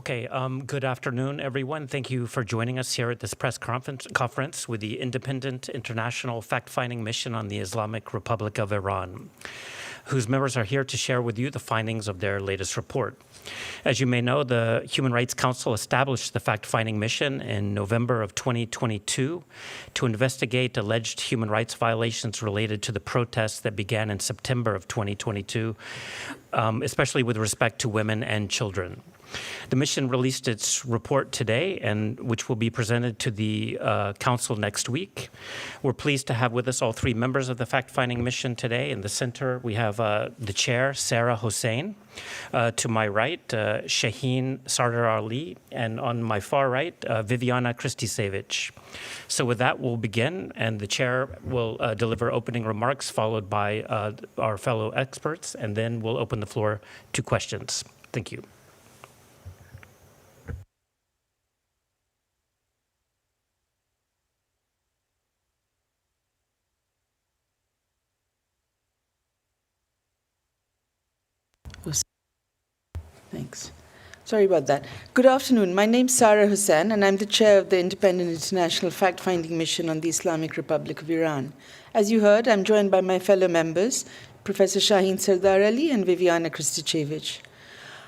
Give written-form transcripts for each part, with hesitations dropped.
Okay, good afternoon, everyone. Thank you for joining us here at this press conference with the Independent International Fact-Finding Mission on the Islamic Republic of Iran, whose members are here to share with you the findings of their latest report. As you may know, the Human Rights Council established the fact-finding mission in November of 2022 to investigate alleged human rights violations related to the protests that began in September of 2022, especially with respect to women and children. The mission released its report today, and which will be presented to the Council next week. We're pleased to have with us all three members of the fact-finding mission today. In the center, we have the chair, Sarah Hossein. To my right, Shaheen Sardar Ali, and on my far right, Viviana Kristisevich. So with that, we'll begin, and the chair will deliver opening remarks, followed by our fellow experts, and then we'll open the floor to questions. Thank you. Thanks. Sorry about that. Good afternoon. My name's Sarah Hossein, and I'm the chair of the Independent International Fact-Finding Mission on the Islamic Republic of Iran. As you heard, I'm joined by my fellow members, Professor Shaheen Sardar Ali and Viviana Kristisevich.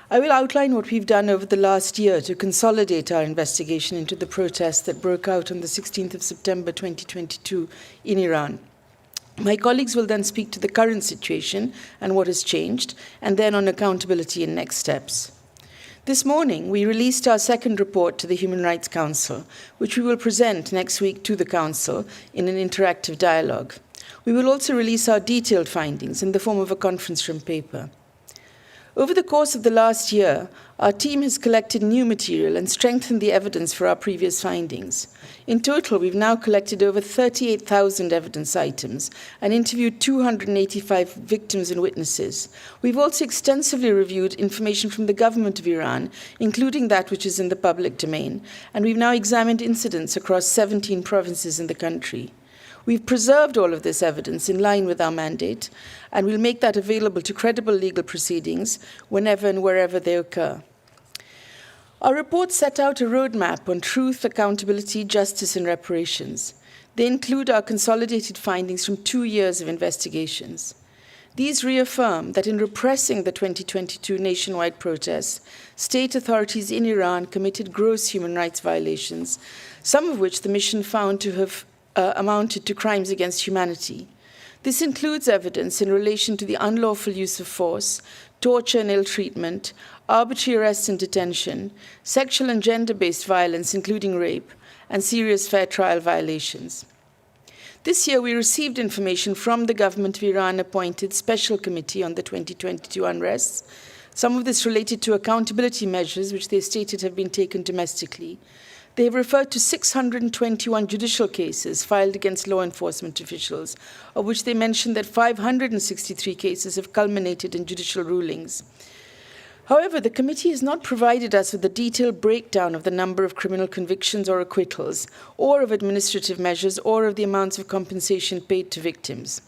I will outline what we've done over the last year to consolidate our investigation into the protests that broke out on the 16th of September 2022 in Iran. My colleagues will then speak to the current situation and what has changed, and then on accountability and next steps. This morning, we released our second report to the Human Rights Council, which we will present next week to the Council in an interactive dialogue. We will also release our detailed findings in the form of a conference room paper. Over the course of the last year, our team has collected new material and strengthened the evidence for our previous findings. In total, we've now collected over 38,000 evidence items and interviewed 285 victims and witnesses. We've also extensively reviewed information from the government of Iran, including that which is in the public domain, and we've now examined incidents across 17 provinces in the country. We've preserved all of this evidence in line with our mandate, and we'll make that available to credible legal proceedings whenever and wherever they occur. Our report set out a roadmap on truth, accountability, justice, and reparations. They include our consolidated findings from 2 years of investigations. These reaffirm that in repressing the 2022 nationwide protests, state authorities in Iran committed gross human rights violations, some of which the mission found to have amounted to crimes against humanity. This includes evidence in relation to the unlawful use of force, torture and ill treatment, arbitrary arrests and detention, sexual and gender-based violence, including rape, and serious fair trial violations. This year, we received information from the government of Iran-appointed Special Committee on the 2022 unrests. Some of this related to accountability measures, which they stated have been taken domestically. They have referred to 621 judicial cases filed against law enforcement officials, of which they mentioned that 563 cases have culminated in judicial rulings. However, the committee has not provided us with a detailed breakdown of the number of criminal convictions or acquittals, or of administrative measures, or of the amounts of compensation paid to victims.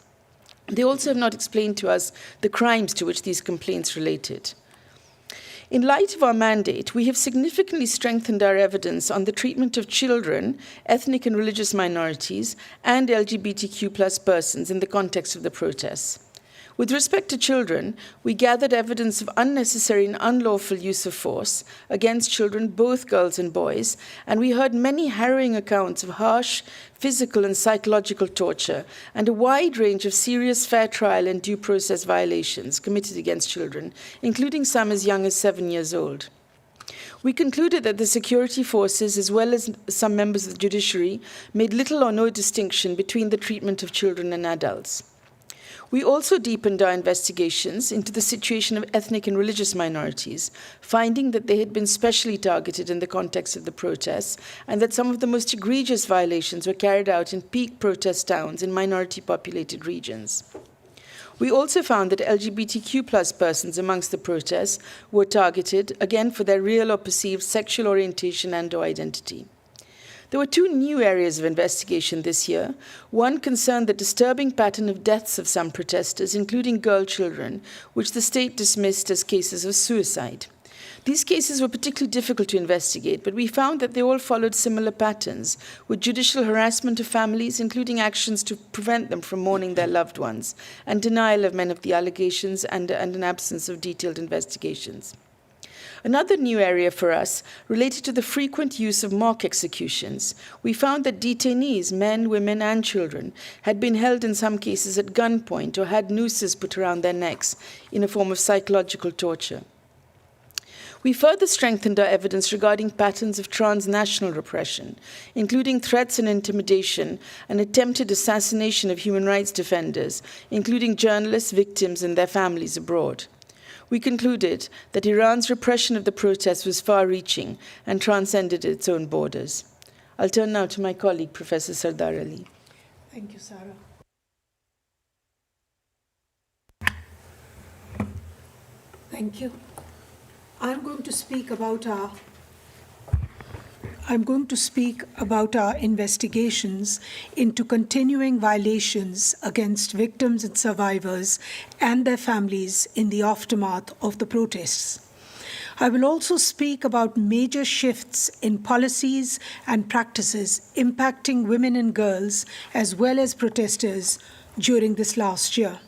They also have not explained to us the crimes to which these complaints related. In light of our mandate, we have significantly strengthened our evidence on the treatment of children, ethnic and religious minorities, and LGBTQ+ persons in the context of the protests. With respect to children, we gathered evidence of unnecessary and unlawful use of force against children, both girls and boys, and we heard many harrowing accounts of harsh physical and psychological torture and a wide range of serious fair trial and due process violations committed against children, including some as young as 7 years old. We concluded that the security forces, as well as some members of the judiciary, made little or no distinction between the treatment of children and adults. We also deepened our investigations into the situation of ethnic and religious minorities, finding that they had been specially targeted in the context of the protests, and that some of the most egregious violations were carried out in peak protest towns in minority-populated regions. We also found that LGBTQ+ persons amongst the protests were targeted, again for their real or perceived sexual orientation and/or identity. There were 2 new areas of investigation this year. One concerned the disturbing pattern of deaths of some protesters, including girl children, which the state dismissed as cases of suicide. These cases were particularly difficult to investigate, but we found that they all followed similar patterns, with judicial harassment of families, including actions to prevent them from mourning their loved ones, and denial of many of the allegations and an absence of detailed investigations. Another new area for us related to the frequent use of mock executions. We found that detainees, men, women, and children, had been held in some cases at gunpoint or had nooses put around their necks in a form of psychological torture. We further strengthened our evidence regarding patterns of transnational repression, including threats and intimidation and attempted assassination of human rights defenders, including journalists, victims, and their families abroad. We concluded that Iran's repression of the protests was far-reaching and transcended its own borders. I'll turn now to my colleague, Professor Sardar Ali. Thank you, Sarah. Thank you. I'm going to speak about our investigations into continuing violations against victims and survivors and their families in the aftermath of the protests. I will also speak about major shifts in policies and practices impacting women and girls as well as protesters during this last year.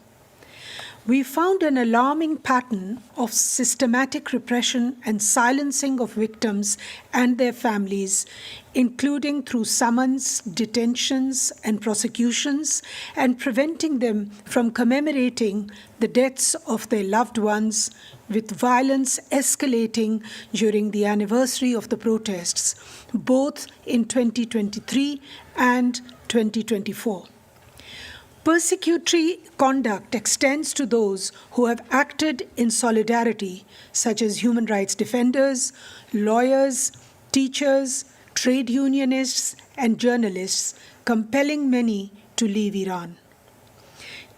We found an alarming pattern of systematic repression and silencing of victims and their families, including through summons, detentions, and prosecutions, and preventing them from commemorating the deaths of their loved ones, with violence escalating during the anniversary of the protests, both in 2023 and 2024. Persecutory conduct extends to those who have acted in solidarity, such as human rights defenders, lawyers, teachers, trade unionists, and journalists, compelling many to leave Iran.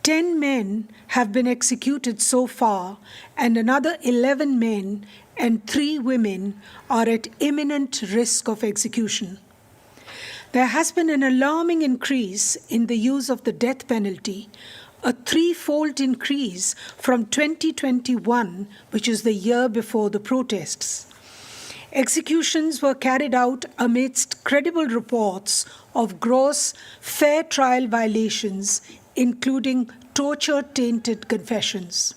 10 men have been executed so far, and another 11 men and 3 women are at imminent risk of execution. There has been an alarming increase in the use of the death penalty, a 3-fold increase from 2021, which is the year before the protests. Executions were carried out amidst credible reports of gross fair trial violations, including torture-tainted confessions.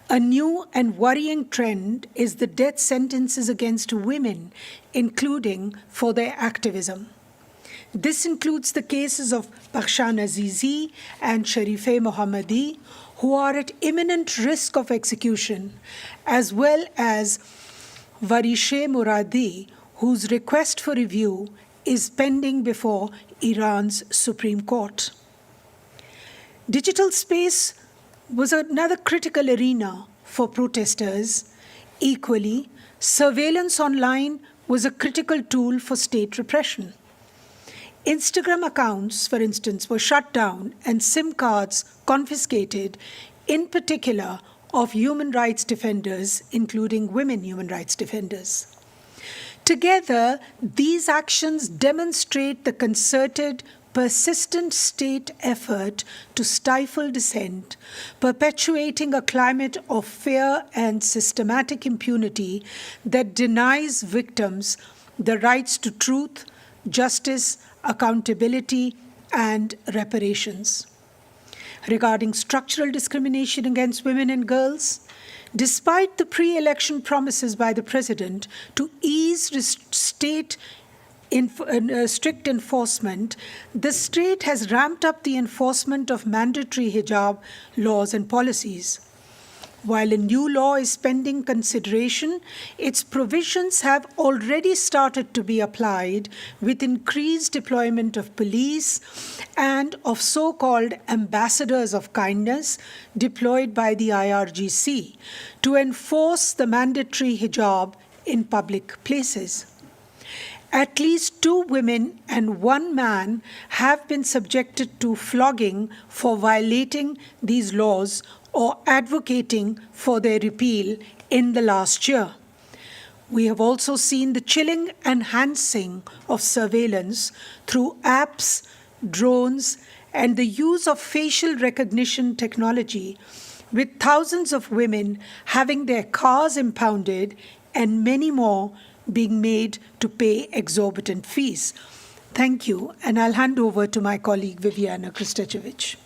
A new and worrying trend is the death sentences against women, including for their activism. This includes the cases of Bakhshan Azizi and Sharifeh Mohammadi, who are at imminent risk of execution, as well as Varishe Muradi, whose request for review is pending before Iran's Supreme Court. Digital space was another critical arena for protesters. Equally, surveillance online was a critical tool for state repression. Instagram accounts, for instance, were shut down and SIM cards confiscated, in particular of human rights defenders, including women human rights defenders. Together, these actions demonstrate the concerted, persistent state effort to stifle dissent, perpetuating a climate of fear and systematic impunity that denies victims the rights to truth, justice, accountability, and reparations. Regarding structural discrimination against women and girls, despite the pre-election promises by the president to ease state strict enforcement, the state has ramped up the enforcement of mandatory hijab laws and policies. While a new law is pending consideration, its provisions have already started to be applied with increased deployment of police and of so-called ambassadors of kindness deployed by the IRGC to enforce the mandatory hijab in public places. At least 2 women and 1 man have been subjected to flogging for violating these laws or advocating for their repeal in the last year. We have also seen the chilling enhancing of surveillance through apps, drones, and the use of facial recognition technology, with thousands of women having their cars impounded and many more being made to pay exorbitant fees. Thank you, and I'll hand over to my colleague Viviana Kristečević.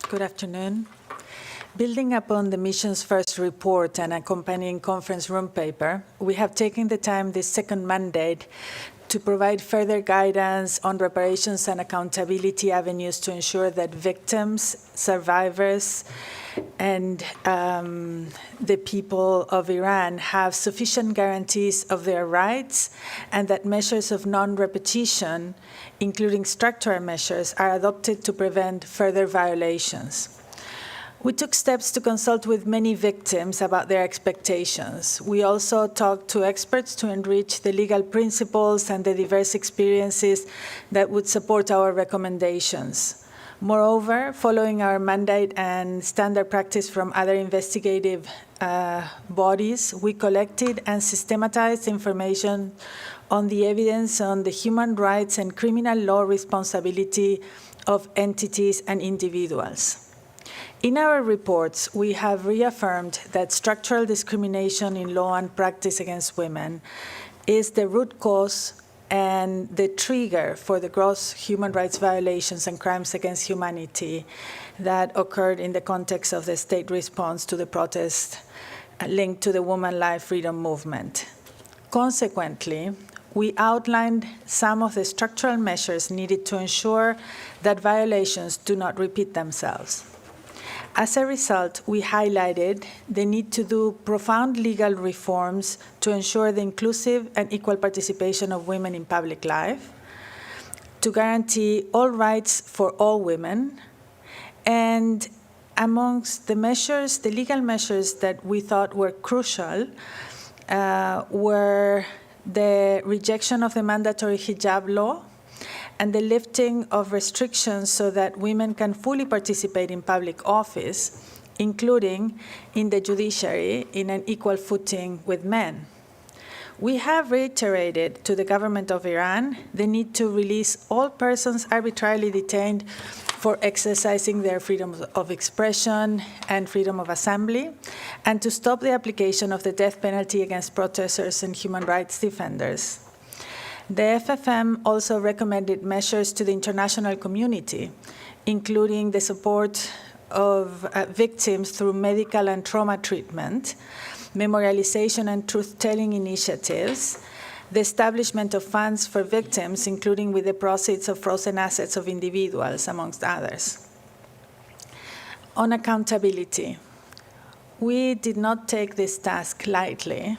Good afternoon. Building upon the mission's first report and accompanying conference room paper, we have taken the time this second mandate to provide further guidance on reparations and accountability avenues to ensure that victims, survivors, and the people of Iran have sufficient guarantees of their rights, and that measures of non-repetition, including structural measures, are adopted to prevent further violations. We took steps to consult with many victims about their expectations. We also talked to experts to enrich the legal principles and the diverse experiences that would support our recommendations. Moreover, following our mandate and standard practice from other investigative bodies, we collected and systematized information on the evidence on the human rights and criminal law responsibility of entities and individuals. In our reports, we have reaffirmed that structural discrimination in law and practice against women is the root cause and the trigger for the gross human rights violations and crimes against humanity that occurred in the context of the state response to the protest linked to the Women Life Freedom Movement. Consequently, we outlined some of the structural measures needed to ensure that violations do not repeat themselves. As a result, we highlighted the need to do profound legal reforms to ensure the inclusive and equal participation of women in public life, to guarantee all rights for all women, and amongst the measures, the legal measures that we thought were crucial were the rejection of the mandatory hijab law, and the lifting of restrictions so that women can fully participate in public office, including in the judiciary, in an equal footing with men. We have reiterated to the government of Iran the need to release all persons arbitrarily detained for exercising their freedom of expression and freedom of assembly, and to stop the application of the death penalty against protesters and human rights defenders. The FFM also recommended measures to the international community, including the support of victims through medical and trauma treatment, memorialization and truth-telling initiatives, the establishment of funds for victims, including with the proceeds of frozen assets of individuals, amongst others. On accountability, we did not take this task lightly.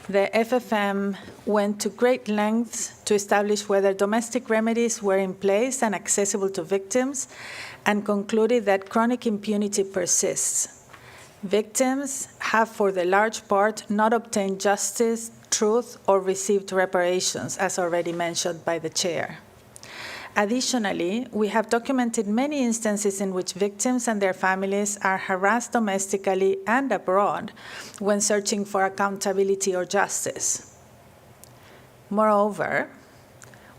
The FFM went to great lengths to establish whether domestic remedies were in place and accessible to victims, and concluded that chronic impunity persists. Victims have, for the large part, not obtained justice, truth, or received reparations, as already mentioned by the chair. Additionally, we have documented many instances in which victims and their families are harassed domestically and abroad when searching for accountability or justice. Moreover,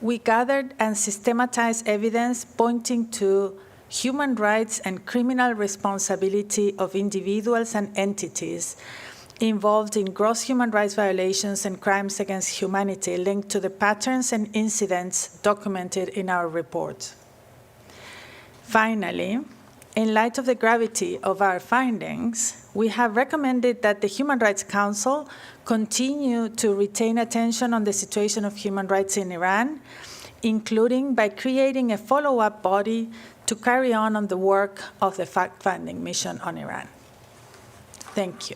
we gathered and systematized evidence pointing to human rights and criminal responsibility of individuals and entities involved in gross human rights violations and crimes against humanity linked to the patterns and incidents documented in our report. Finally, in light of the gravity of our findings, we have recommended that the Human Rights Council continue to retain attention on the situation of human rights in Iran, including by creating a follow-up body to carry on the work of the fact-finding mission on Iran. Thank you.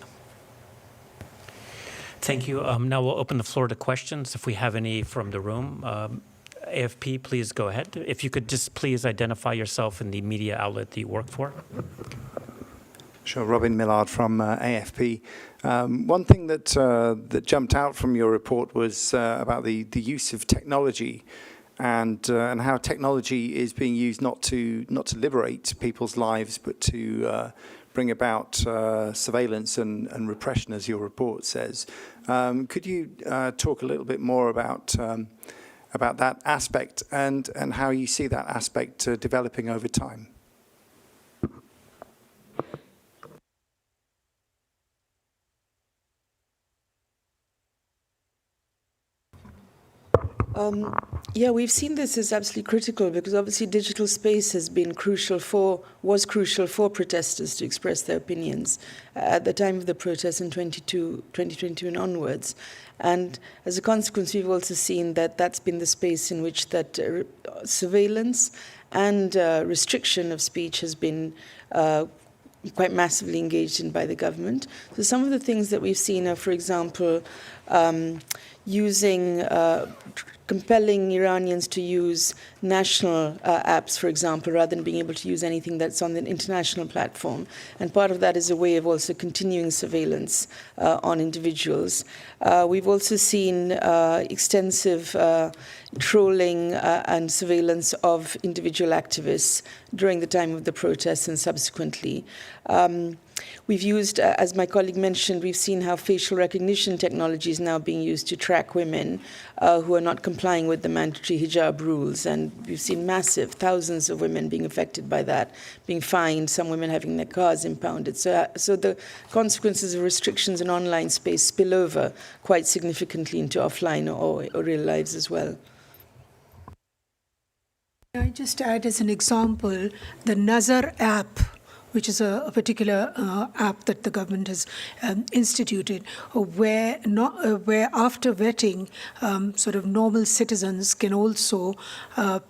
Thank you. Now we'll open the floor to questions if we have any from the room. AFP, please go ahead. If you could just please identify yourself and the media outlet that you work for. Sure, Robin Millard from AFP. One thing that jumped out from your report was about the use of technology and how technology is being used not to liberate people's lives, but to bring about surveillance and repression, as your report says. Could you talk a little bit more about that aspect and how you see that aspect developing over time? Yeah, we've seen this as absolutely critical because obviously digital space has been was crucial for protesters to express their opinions at the time of the protests in 2022 and onwards. And as a consequence, we've also seen that that's been the space in which that surveillance and restriction of speech has been quite massively engaged in by the government. So some of the things that we've seen are, for example, compelling Iranians to use national apps, for example, rather than being able to use anything that's on the international platform. And part of that is a way of also continuing surveillance on individuals. We've also seen extensive trolling and surveillance of individual activists during the time of the protests and subsequently. We've used, as my colleague mentioned, we've seen how facial recognition technology is now being used to track women who are not complying with the mandatory hijab rules. And we've seen thousands of women being affected by that, being fined, some women having their cars impounded. So the consequences of restrictions in online space spill over quite significantly into offline or real lives as well. I just add as an example the Nazar app, which is a particular app that the government has instituted, where after vetting, sort of normal citizens can also file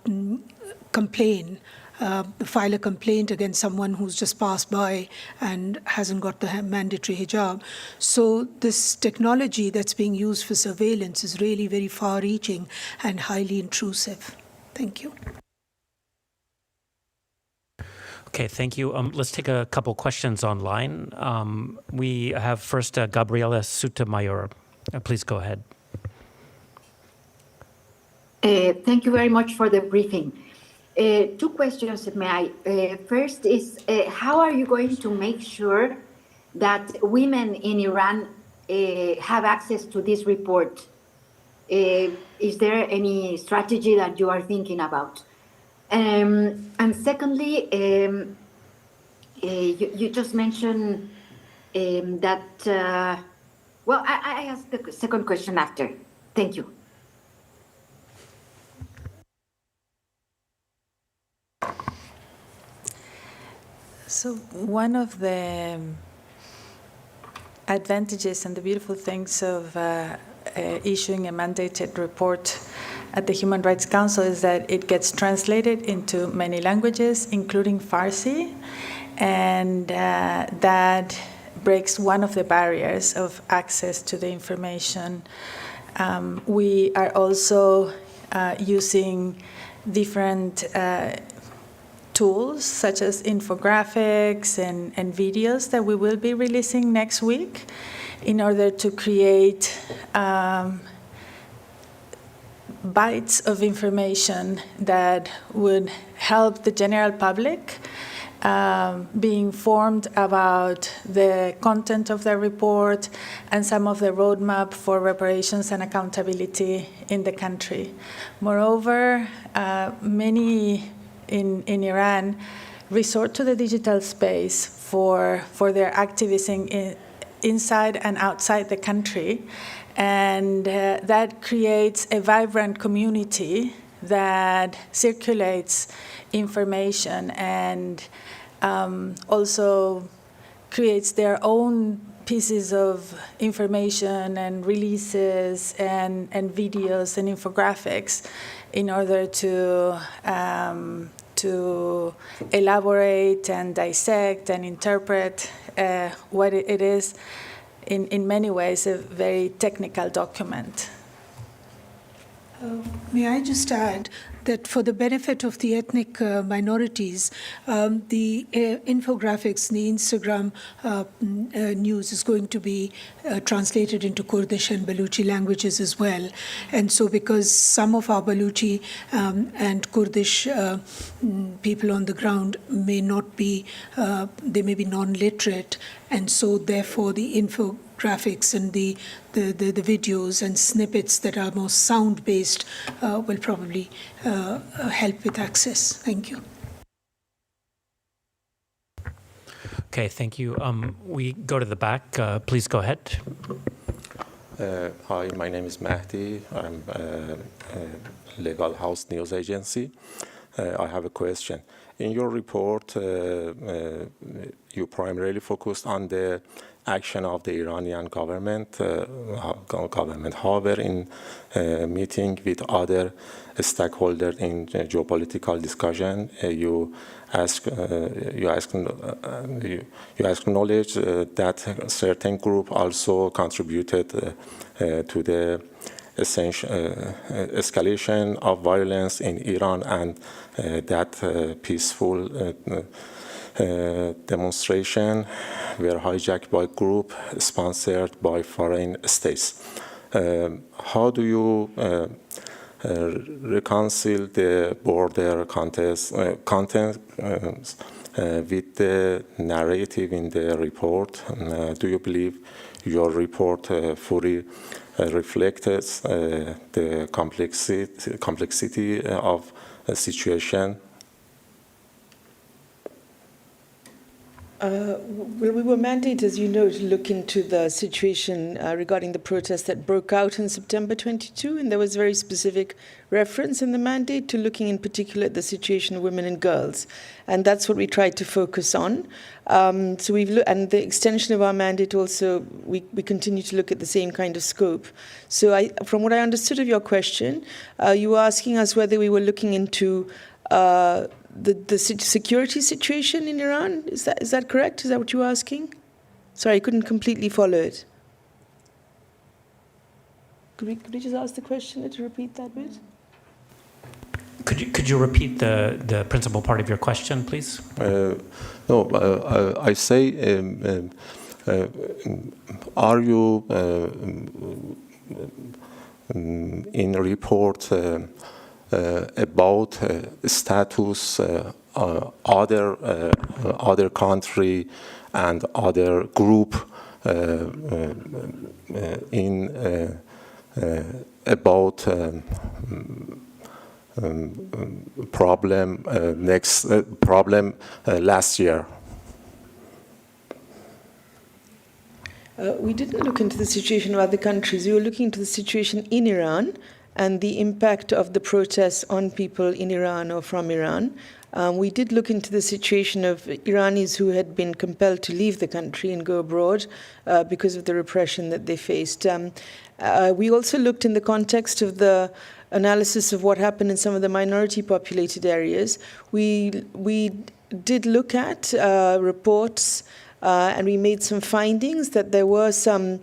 a complaint against someone who's just passed by and hasn't got the mandatory hijab. So this technology that's being used for surveillance is really very far-reaching and highly intrusive. Thank you. Okay, thank you. Let's take a couple questions online. We have first Gabriela Sotomayor. Please go ahead. Thank you very much for the briefing. Two questions, may I? First is, how are you going to make sure that women in Iran have access to this report? Is there any strategy that you are thinking about? And secondly, you just mentioned that, well, I asked the second question after. Thank you. So one of the advantages and the beautiful things of issuing a mandated report at the Human Rights Council is that it gets translated into many languages, including Farsi, and that breaks one of the barriers of access to the information. We are also using different tools such as infographics and videos that we will be releasing next week in order to create bites of information that would help the general public be informed about the content of the report and some of the roadmap for reparations and accountability in the country. Moreover, many in Iran resort to the digital space for their activism inside and outside the country. And that creates a vibrant community that circulates information and also creates their own pieces of information and releases and videos and infographics in order to elaborate and dissect and interpret what it is. In many ways, a very technical document. May I just add that for the benefit of the ethnic minorities, the infographics, the Instagram news is going to be translated into Kurdish and Baluchi languages as well. And so because some of our Baluchi and Kurdish people on the ground may not be, they may be non-literate, and so therefore the infographics and the videos and snippets that are more sound-based will probably help with access. Thank you. Okay, thank you. We go to the back. Please go ahead. Hi, my name is Mahdee. I'm Legal House News Agency. I have a question. In your report, you primarily focused on the action of the Iranian government. However, in meeting with other stakeholders in geopolitical discussion, you acknowledge that certain group also contributed to the escalation of violence in Iran, and that peaceful demonstration were hijacked by group sponsored by foreign states. How do you reconcile the border content with the narrative in the report? Do you believe your report fully reflects the complexity of the situation? Well, we were mandated, as you know, to look into the situation regarding the protests that broke out in September 22, and there was very specific reference in the mandate to looking in particular at the situation of women and girls, and that's what we tried to focus on. So we've and the extension of our mandate also, we continue to look at the same kind of scope. So from what I understood of your question, you were asking us whether we were looking into the security situation in Iran. Is that correct? Is that what you were asking? Sorry, I couldn't completely follow it. Could we just ask the questioner to repeat that bit? Could you repeat the principal part of your question, please? No, I say, are you in report about status other country and other group in about problem last year? We didn't look into the situation of other countries. We were looking into the situation in Iran and the impact of the protests on people in Iran or from Iran. We did look into the situation of Iranis who had been compelled to leave the country and go abroad because of the repression that they faced. We also looked in the context of the analysis of what happened in some of the minority populated areas. We did look at reports and we made some findings that there were some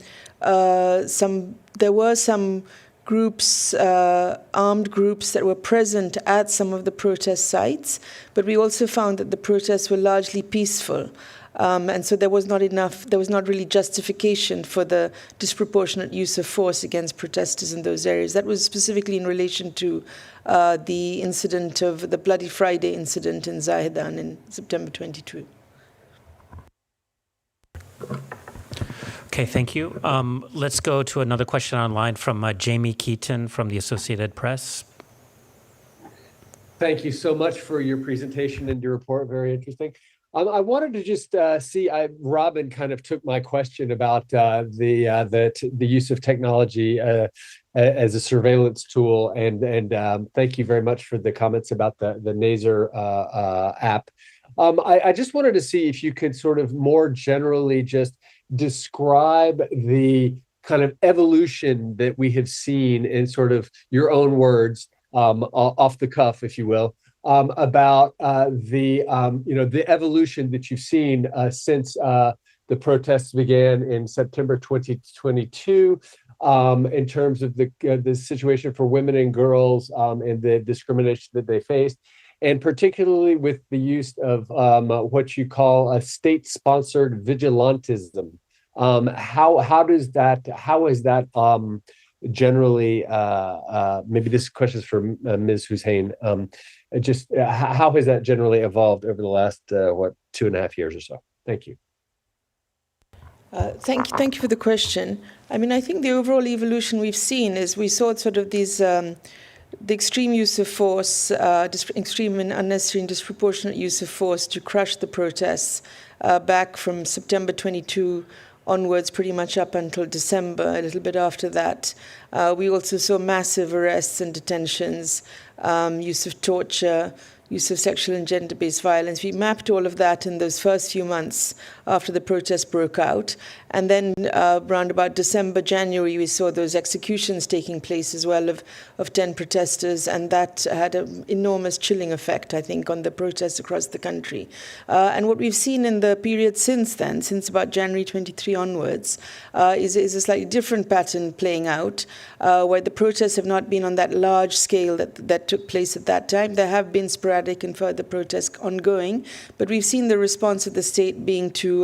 groups, armed groups that were present at some of the protest sites, but we also found that the protests were largely peaceful. And so there was not really justification for the disproportionate use of force against protesters in those areas. That was specifically in relation to the incident of the Bloody Friday incident in Zahedan in September 22. Okay, thank you. Let's go to another question online from Jamie Keaton from the Associated Press. Thank you so much for your presentation and your report. Very interesting. I wanted to just see. Robin kind of took my question about the use of technology as a surveillance tool, and thank you very much for the comments about the Naser app. I just wanted to see if you could sort of more generally just describe the kind of evolution that we have seen in sort of your own words, off the cuff, if you will, about the evolution that you've seen since the protests began in September 2022, in terms of the situation for women and girls and the discrimination that they faced, and particularly with the use of what you call a state-sponsored vigilantism. How is that generally? Maybe this question is for Ms. Hussein. Just how has that generally evolved over the last 2.5 years or so? Thank you. Thank you for the question. I mean, I think the overall evolution we've seen is we saw sort of these the extreme use of force, extreme and unnecessary and disproportionate use of force to crush the protests back from September 22 onwards, pretty much up until December, a little bit after that. We also saw massive arrests and detentions, use of torture, use of sexual and gender-based violence. We mapped all of that in those first few months after the protests broke out. And then around about December, January, we saw those executions taking place as well of 10 protesters, and that had an enormous chilling effect, I think, on the protests across the country. And what we've seen in the period since then, since about January 23 onwards, is a slightly different pattern playing out, where the protests have not been on that large scale that took place at that time. There have been sporadic and further protests ongoing, but we've seen the response of the state being to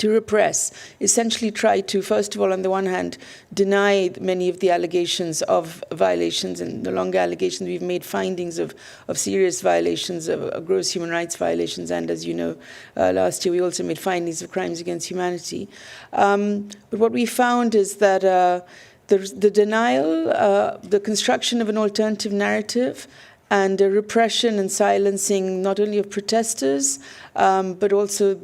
repress, essentially try to, first of all, on the one hand, deny many of the allegations of violations, and no longer allegations. We've made findings of serious violations, of gross human rights violations, and as you know, last year we also made findings of crimes against humanity. But what we found is that the denial, the construction of an alternative narrative, and repression and silencing not only of protesters, but also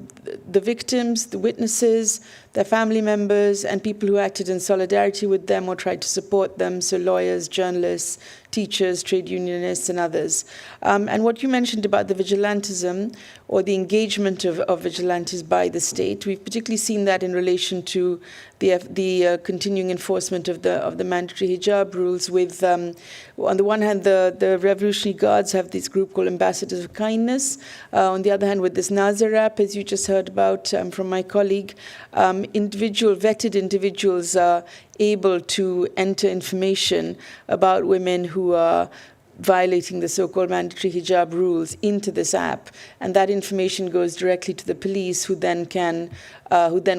the victims, the witnesses, their family members, and people who acted in solidarity with them or tried to support them, so lawyers, journalists, teachers, trade unionists, and others. And what you mentioned about the vigilantism or the engagement of vigilantes by the state, we've particularly seen that in relation to the continuing enforcement of the mandatory hijab rules with, on the one hand, the Revolutionary Guards have this group called Ambassadors of Kindness. On the other hand, with this Nazar app, as you just heard about from my colleague, vetted individuals are able to enter information about women who are violating the so-called mandatory hijab rules into this app, and that information goes directly to the police, who then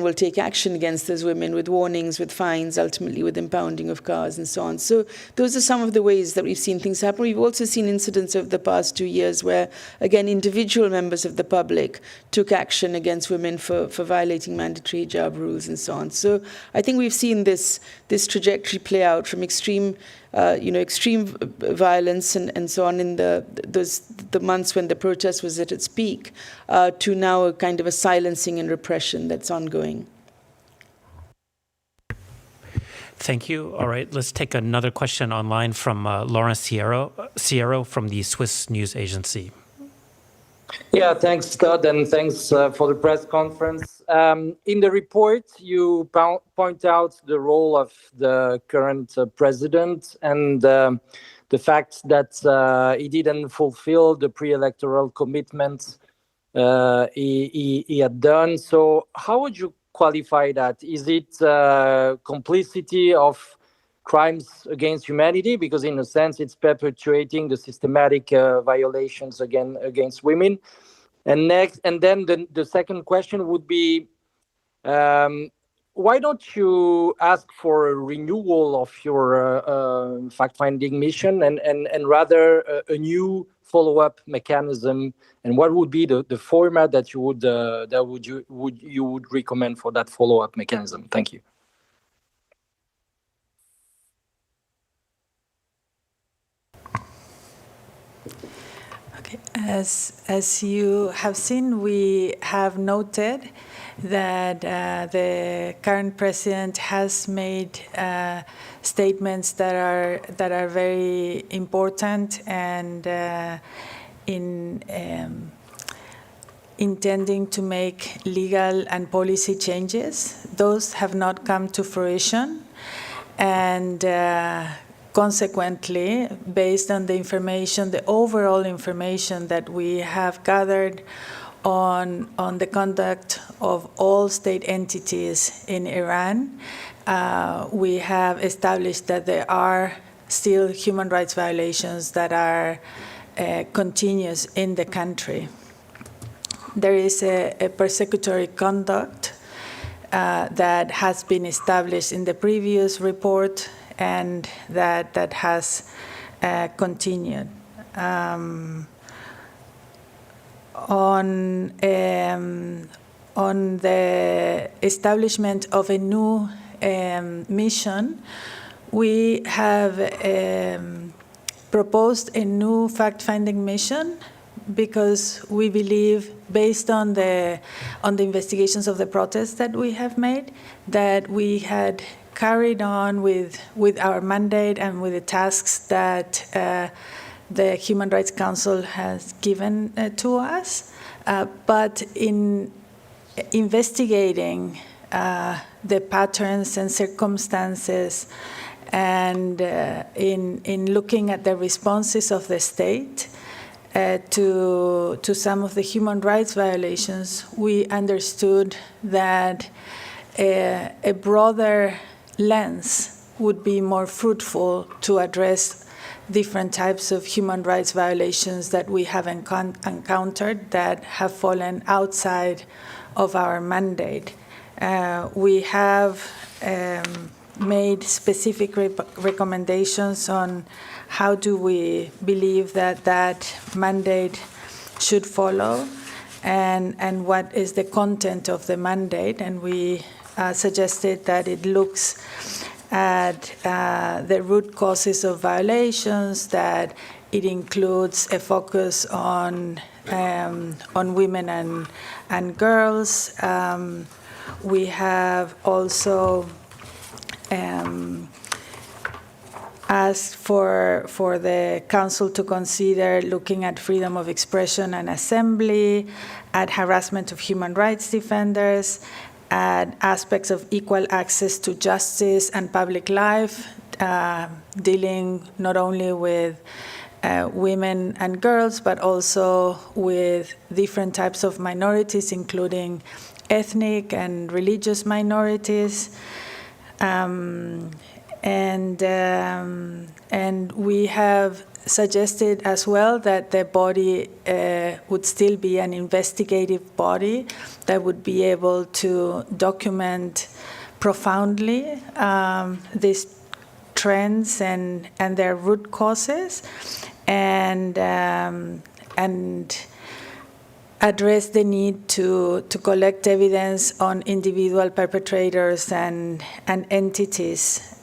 will take action against those women with warnings, with fines, ultimately with impounding of cars and so on. So those are some of the ways that we've seen things happen. We've also seen incidents over the past 2 years where, again, individual members of the public took action against women for violating mandatory hijab rules and so on. So I think we've seen this trajectory play out from extreme violence and so on in the months when the protest was at its peak, to now a kind of a silencing and repression that's ongoing. Thank you. All right, let's take another question online from Laurent Sierra from the Swiss News Agency. Yeah, thanks, Todd, and thanks for the press conference. In the report, you point out the role of the current president and the fact that he didn't fulfill the pre-electoral commitments he had done. So how would you qualify that? Is it complicity of crimes against humanity? Because in a sense, it's perpetuating the systematic violations against women. And then the second question would be, why don't you ask for a renewal of your fact-finding mission and rather a new follow-up mechanism? And what would be the format that you would recommend for that follow-up mechanism? Thank you. Okay. As you have seen, we have noted that the current president has made statements that are very important and in intending to make legal and policy changes. Those have not come to fruition, and consequently, based on the information, the overall information that we have gathered on the conduct of all state entities in Iran, we have established that there are still human rights violations that are continuous in the country. There is a persecutory conduct that has been established in the previous report, and that has continued. On the establishment of a new mission, we have proposed a new fact-finding mission because we believe, based on the investigations of the protests that we have made, that we had carried on with our mandate and with the tasks that the Human Rights Council has given to us. But in investigating the patterns and circumstances, and in looking at the responses of the state to some of the human rights violations, we understood that a broader lens would be more fruitful to address different types of human rights violations that we have encountered that have fallen outside of our mandate. We have made specific recommendations on how do we believe that mandate should follow, and what is the content of the mandate. And we suggested that it looks at the root causes of violations, that it includes a focus on women and girls. We have also asked for the Council to consider looking at freedom of expression and assembly, at harassment of human rights defenders, at aspects of equal access to justice and public life, dealing not only with women and girls, but also with different types of minorities, including ethnic and religious minorities. And we have suggested as well that the body would still be an investigative body that would be able to document profoundly these trends and their root causes, and address the need to collect evidence on individual perpetrators and entities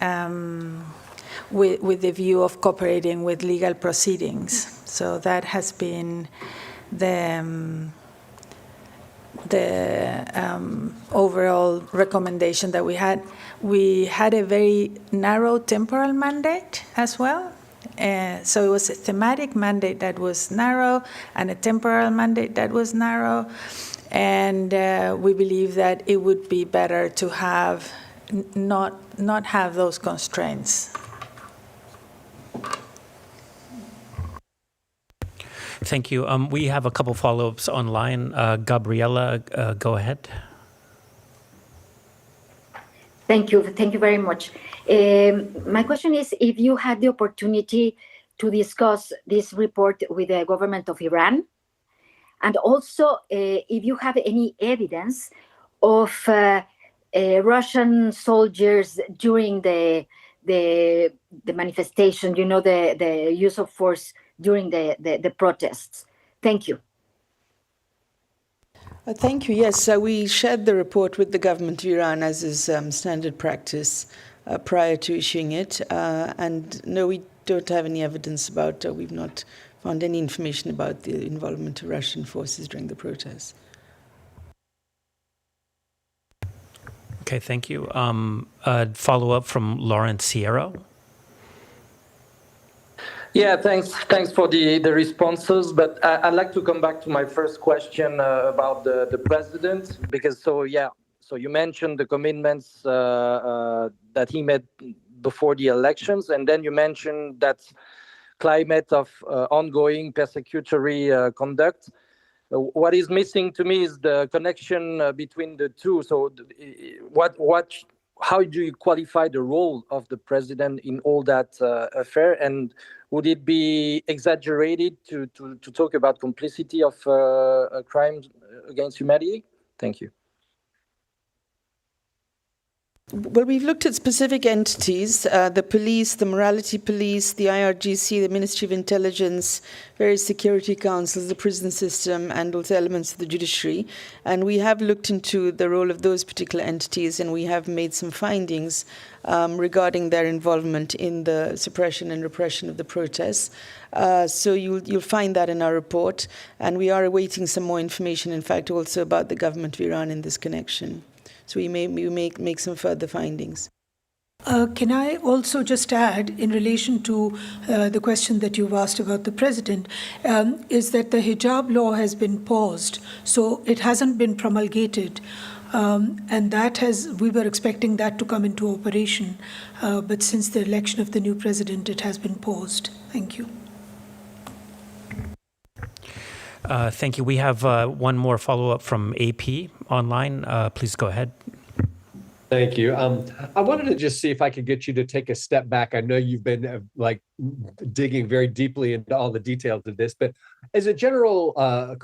with the view of cooperating with legal proceedings. So that has been the overall recommendation that we had. We had a very narrow temporal mandate as well. So it was a thematic mandate that was narrow and a temporal mandate that was narrow. And we believe that it would be better to have not have those constraints. Thank you. We have a couple follow-ups online. Gabriela, go ahead. Thank you very much. My question is, if you had the opportunity to discuss this report with the government of Iran, and also if you have any evidence of Russian soldiers during the manifestation, the use of force during the protests. Thank you. Thank you. Yes, we shared the report with the government of Iran, as is standard practice, prior to issuing it. And no, we don't have any evidence about, we've not found any information about the involvement of Russian forces during the protests. Okay, thank you. Follow-up from Lawrence Sierra. Yeah, thanks for the responses. But I'd like to come back to my first question about the president, because so you mentioned the commitments that he made before the elections, and then you mentioned that climate of ongoing persecutory conduct. What is missing to me is the connection between the two. So how do you qualify the role of the president in all that affair? And would it be exaggerated to talk about complicity of crimes against humanity? Thank you. Well, we've looked at specific entities, the police, the morality police, the IRGC, the Ministry of Intelligence, various security councils, the prison system, and also elements of the judiciary. And we have looked into the role of those particular entities, and we have made some findings regarding their involvement in the suppression and repression of the protests. So you'll find that in our report. And we are awaiting some more information, in fact, also about the government of Iran in this connection. So we may make some further findings. Can I also just add, in relation to the question that you've asked about the president, is that the hijab law has been paused, so it hasn't been promulgated, and we were expecting that to come into operation, but since the election of the new president, it has been paused. Thank you. Thank you. We have one more follow-up from AP online. Please go ahead. Thank you. I wanted to just see if I could get you to take a step back. I know you've been digging very deeply into all the details of this, but as a general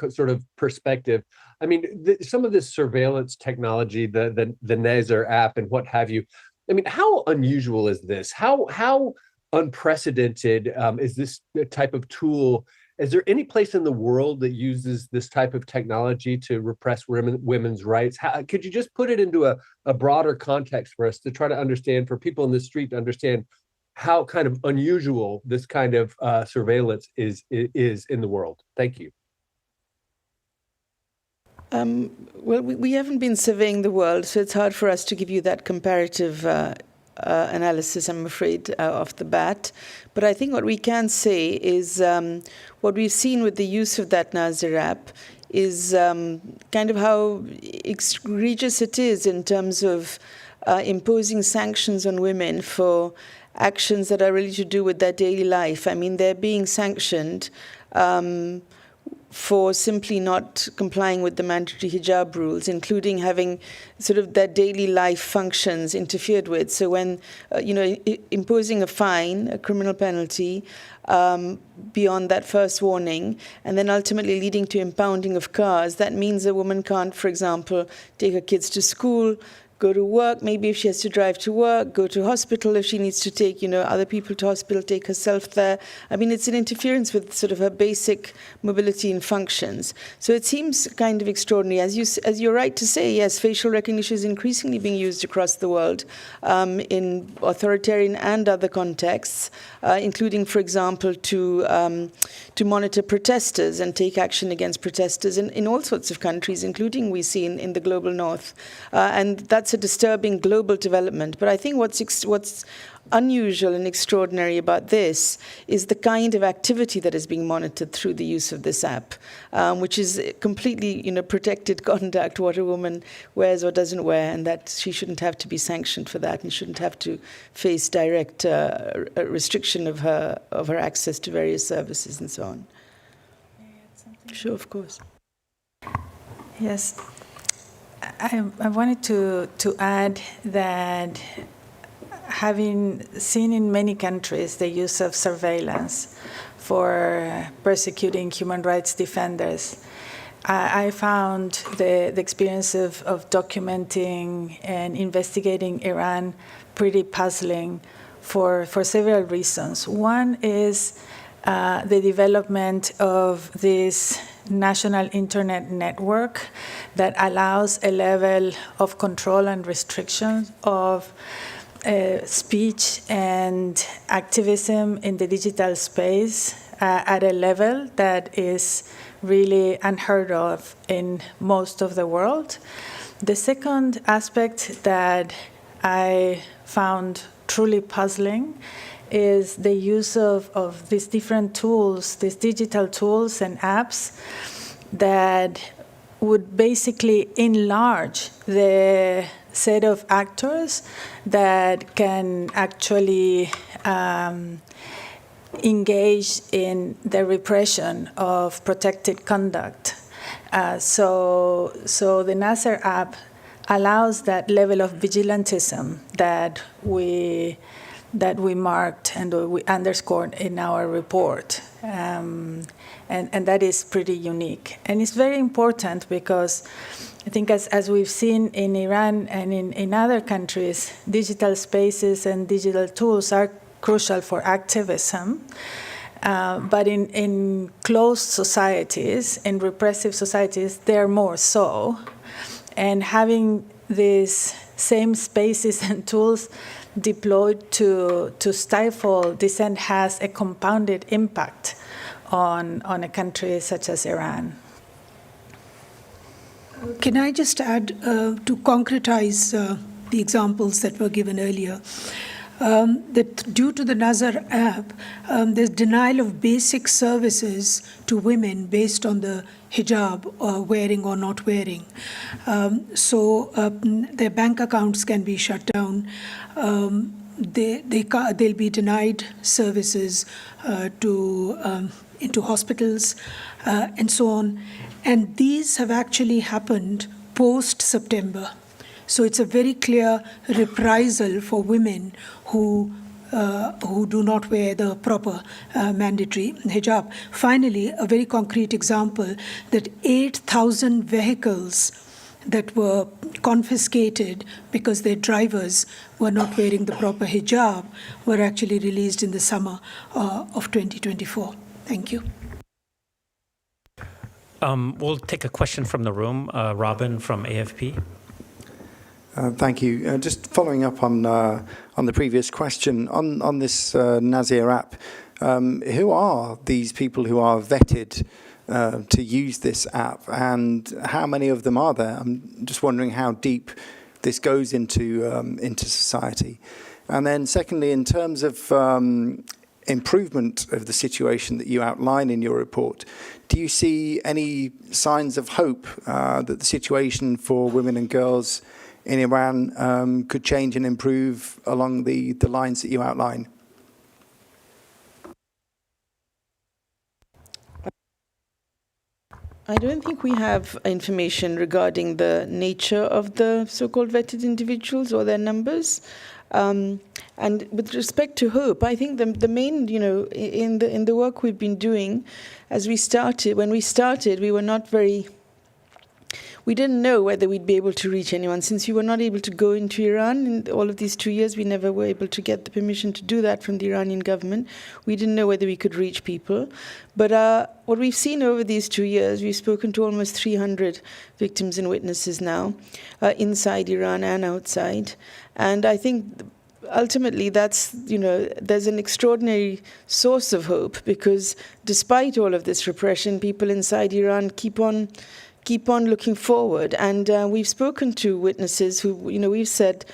sort of perspective, I mean, some of this surveillance technology, the Nazar app and what have you, I mean, how unusual is this? How unprecedented is this type of tool? Is there any place in the world that uses this type of technology to repress women's rights? Could you just put it into a broader context for us to try to understand, for people in the street to understand how kind of unusual this kind of surveillance is in the world? Thank you. Well, we haven't been surveying the world, so it's hard for us to give you that comparative analysis, I'm afraid, off the bat. But I think what we can say is what we've seen with the use of that Nazar app is kind of how egregious it is in terms of imposing sanctions on women for actions that are really to do with their daily life. I mean, they're being sanctioned for simply not complying with the mandatory hijab rules, including having sort of their daily life functions interfered with. So when, imposing a fine, a criminal penalty, beyond that first warning, and then ultimately leading to impounding of cars, that means a woman can't, for example, take her kids to school, go to work, maybe if she has to drive to work, go to hospital if she needs to take, other people to hospital, take herself there. I mean, it's an interference with sort of her basic mobility and functions. So it seems kind of extraordinary. As you're right to say, yes, facial recognition is increasingly being used across the world in authoritarian and other contexts, including, for example, to monitor protesters and take action against protesters in all sorts of countries, including we see in the global north. And that's a disturbing global development. But I think what's unusual and extraordinary about this is the kind of activity that is being monitored through the use of this app, which is completely, protected conduct, what a woman wears or doesn't wear, and that she shouldn't have to be sanctioned for that and shouldn't have to face direct restriction of her access to various services and so on. Sure, of course. Yes. I wanted to add that having seen in many countries the use of surveillance for persecuting human rights defenders, I found the experience of documenting and investigating Iran pretty puzzling for several reasons. One is the development of this national internet network that allows a level of control and restriction of speech and activism in the digital space at a level that is really unheard of in most of the world. The second aspect that I found truly puzzling is the use of these different tools, these digital tools and apps that would basically enlarge the set of actors that can actually engage in the repression of protected conduct. So the Nazar app allows that level of vigilantism that we marked and we underscored in our report. And that is pretty unique. And it's very important because I think as we've seen in Iran and in other countries, digital spaces and digital tools are crucial for activism. But in closed societies, in repressive societies, they're more so. And having these same spaces and tools deployed to stifle dissent has a compounded impact on a country such as Iran. Can I just add to concretize the examples that were given earlier? That due to the Nazar app, there's denial of basic services to women based on the hijab wearing or not wearing. So their bank accounts can be shut down. They'll be denied services into hospitals and so on. And these have actually happened post-September. So it's a very clear reprisal for women who do not wear the proper mandatory hijab. Finally, a very concrete example that 8,000 vehicles that were confiscated because their drivers were not wearing the proper hijab were actually released in the summer of 2024. Thank you. We'll take a question from the room. Robin from AFP. Thank you. Just following up on the previous question, on this Nazir app, who are these people who are vetted to use this app, and how many of them are there? I'm just wondering how deep this goes into society. And then secondly, in terms of improvement of the situation that you outline in your report, do you see any signs of hope that the situation for women and girls in Iran could change and improve along the lines that you outline? I don't think we have information regarding the nature of the so-called vetted individuals or their numbers. And with respect to hope, I think the main, in the work we've been doing, when we started, we were not very. We didn't know whether we'd be able to reach anyone. Since we were not able to go into Iran in all of these 2 years, we never were able to get the permission to do that from the Iranian government. We didn't know whether we could reach people. But what we've seen over these 2 years, we've spoken to almost 300 victims and witnesses now, inside Iran and outside. And I think ultimately that's, there's an extraordinary source of hope, because despite all of this repression, people inside Iran keep on looking forward. And we've spoken to witnesses who, we've said,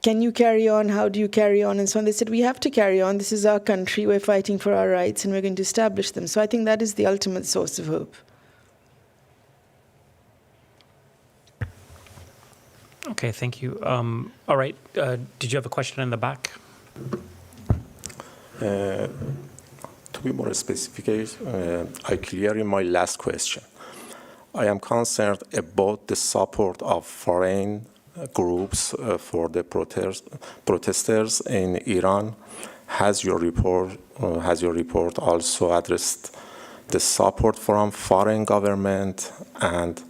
can you carry on? How do you carry on? And so on. They said, we have to carry on. This is our country. We're fighting for our rights, and we're going to establish them. So I think that is the ultimate source of hope. Okay, thank you. All right, did you have a question in the back? To be more specific, I clear in my last question. I am concerned about the support of foreign groups for the protesters in Iran. Has your report also addressed the support from foreign government and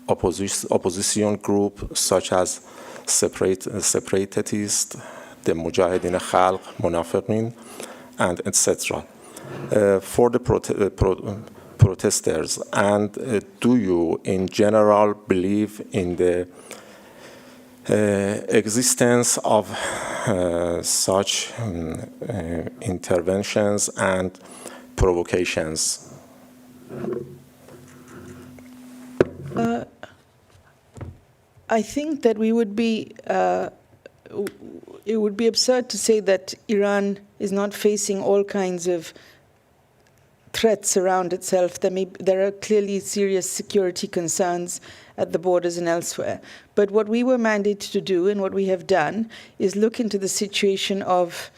opposition group such as separatists, the Mujahideen Khalq, Munafiqin, and etc. For the protesters, and do you in general believe in the existence of such interventions and provocations? I think that it would be absurd to say that Iran is not facing all kinds of threats around itself. There are clearly serious security concerns at the borders and elsewhere. But what we were mandated to do, and what we have done, is look into the situation of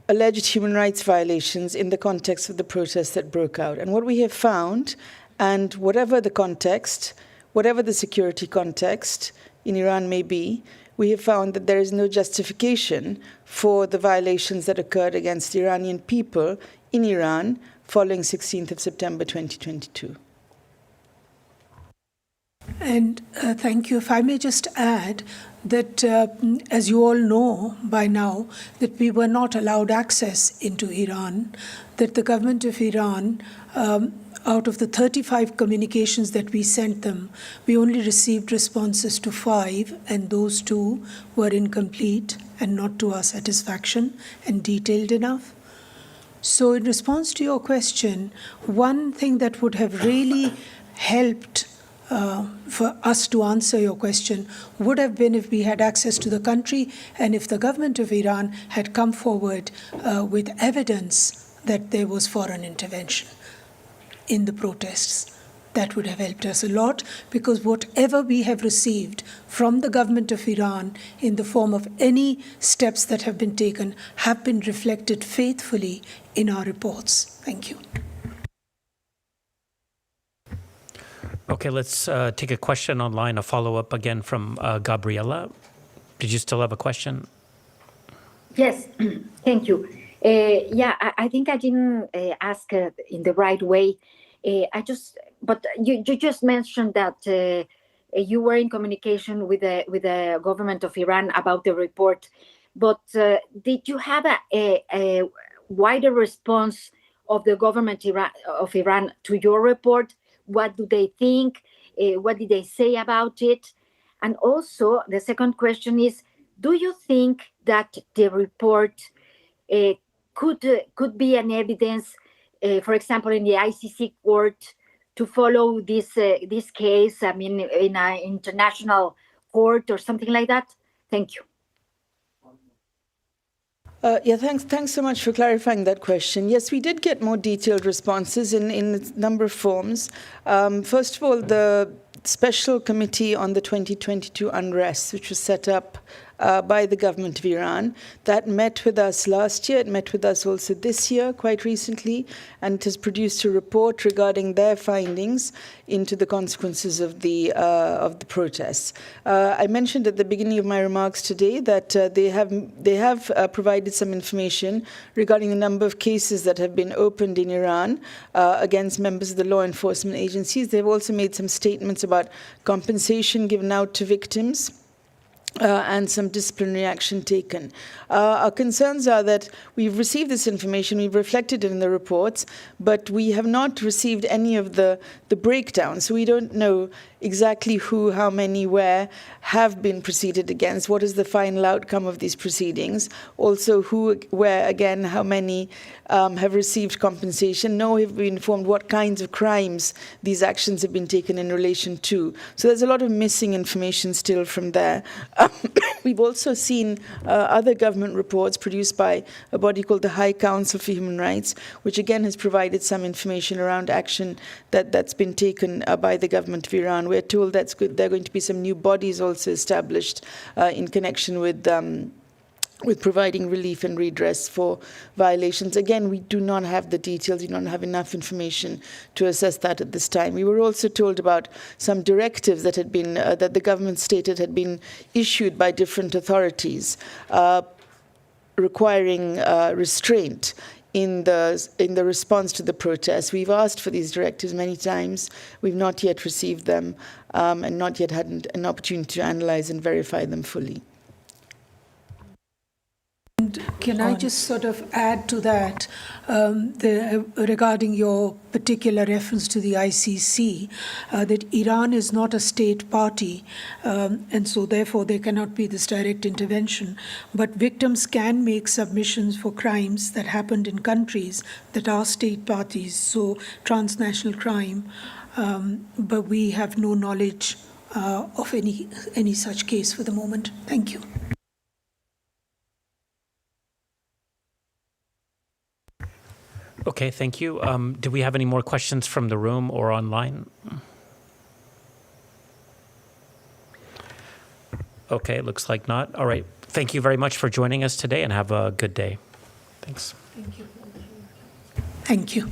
alleged human rights violations in the context of the protests that broke out. And what we have found, and whatever the context, whatever the security context in Iran may be, we have found that there is no justification for the violations that occurred against the Iranian people in Iran following 16th of September 2022. And thank you. If I may just add that, as you all know by now, that we were not allowed access into Iran, that the government of Iran, out of the 35 communications that we sent them, we only received responses to 5, and those 2 were incomplete and not to our satisfaction and detailed enough. So in response to your question, one thing that would have really helped for us to answer your question would have been if we had access to the country and if the government of Iran had come forward with evidence that there was foreign intervention in the protests. That would have helped us a lot, because whatever we have received from the government of Iran in the form of any steps that have been taken have been reflected faithfully in our reports. Thank you. Okay, let's take a question online, a follow-up again from Gabriela. Did you still have a question? Yes, thank you. I think I didn't ask in the right way. But you just mentioned that you were in communication with the government of Iran about the report. But did you have a wider response of the government of Iran to your report? What do they think? What did they say about it? And also, the second question is, do you think that the report could be an evidence, for example, in the ICC court, to follow this case, I mean, in an international court or something like that? Thank you. Thanks so much for clarifying that question. Yes, we did get more detailed responses in a number of forms. First of all, the Special Committee on the 2022 unrest, which was set up by the government of Iran, that met with us last year. It met with us also this year, quite recently, and it has produced a report regarding their findings into the consequences of the protests. I mentioned at the beginning of my remarks today that they have provided some information regarding the number of cases that have been opened in Iran against members of the law enforcement agencies. They've also made some statements about compensation given out to victims. And some disciplinary action taken. Our concerns are that we've received this information, we've reflected it in the reports, but we have not received any of the breakdown. So we don't know exactly who, how many, where have been proceeded against, what is the final outcome of these proceedings, also who, where, again, how many have received compensation, nor have we informed what kinds of crimes these actions have been taken in relation to. So there's a lot of missing information still from there. We've also seen other government reports produced by a body called the High Council for Human Rights, which again has provided some information around action that's been taken by the government of Iran. We're told that there are going to be some new bodies also established in connection with providing relief and redress for violations. Again, we do not have the details. We don't have enough information to assess that at this time. We were also told about some directives that had been that the government stated had been issued by different authorities, requiring restraint in the response to the protests. We've asked for these directives many times. We've not yet received them and not yet had an opportunity to analyze and verify them fully. Can I just sort of add to that, regarding your particular reference to the ICC, that Iran is not a state party, and so therefore there cannot be this direct intervention. But victims can make submissions for crimes that happened in countries that are state parties, so transnational crime, but we have no knowledge of any such case for the moment. Thank you. Okay, thank you. Do we have any more questions from the room or online? Okay, looks like not. All right. Thank you very much for joining us today and have a good day. Thanks. Thank you. Thank you.